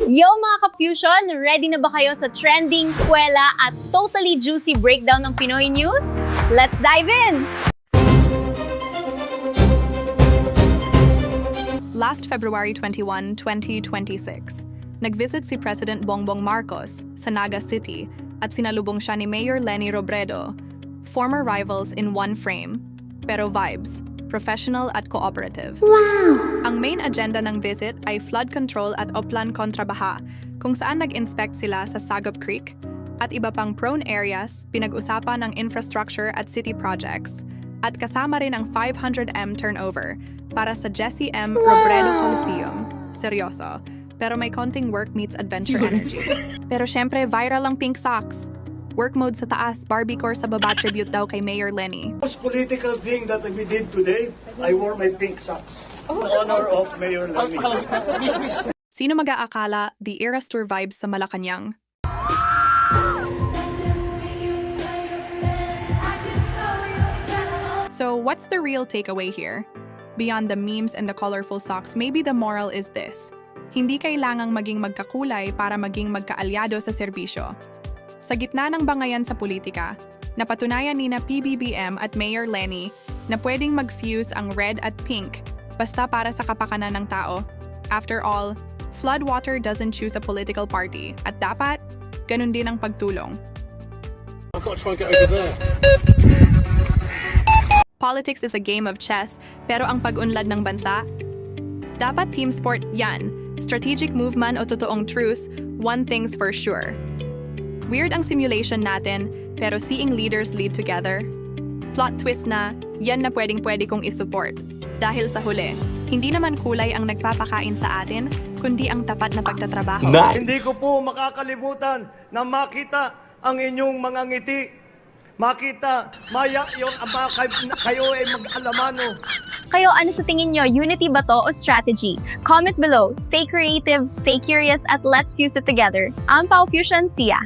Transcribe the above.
Yo mga ka-Fusion! Ready na ba kayo sa trending, kwela at totally juicy breakdown ng Pinoy news? Let's dive in! Last February 21, 2026, nag-visit si President Bongbong Marcos sa Naga City at sinalubong siya ni Mayor Leni Robredo, former rivals in one frame, pero vibes, professional at cooperative. Wow! Ang main agenda ng visit ay flood control at Oplan kontra baha, kung saan nag-inspect sila sa Sagop Creek at iba pang prone areas, pinag-usapan ng infrastructure at city projects, at kasama rin ang 500M turnover para sa Jesse M. Robredo Coliseum. Seryoso, pero may konting work meets adventure energy. Pero syempre, viral ang pink socks. Work mode sa taas, Barbiecore sa baba, tribute daw kay Mayor Leni. Most political thing that we did today, I wore my pink socks. In honor of Mayor Leni. Sino mag-aakala the Eras Tour vibes sa Malacanang? So, what's the real takeaway here? Beyond the memes and the colorful socks, maybe the moral is this. Hindi kailangang maging magkakulay para maging magkaalyado sa serbisyo. Sa gitna ng bangayan sa politika, napatunayan ni na PBBM at Mayor Leni na pwedeng mag-fuse ang red at pink basta para sa kapakanan ng tao. After all, floodwater doesn't choose a political party at dapat, ganun din ang pagtulong. I've got to try and get over there. Politics is a game of chess, pero ang pag-unlad ng bansa, dapat team sport yan. Strategic move man o totoong truce, one thing's for sure. Weird ang simulation natin, pero seeing leaders lead together. Plot twist na, yan na pwedeng-pwede kong isupport. Dahil sa huli, hindi naman kulay ang nagpapakain sa atin, kundi ang tapat na pagtatrabaho. Hindi ko po makakalimutan na makita ang inyong mga ngiti. Makita, maya yung kayo ay mag-alamano. Kayo, ano sa tingin nyo? Unity ba to o strategy? Comment below. Stay creative, stay curious, at let's fuse it together. I'm Pao Fusion, see ya!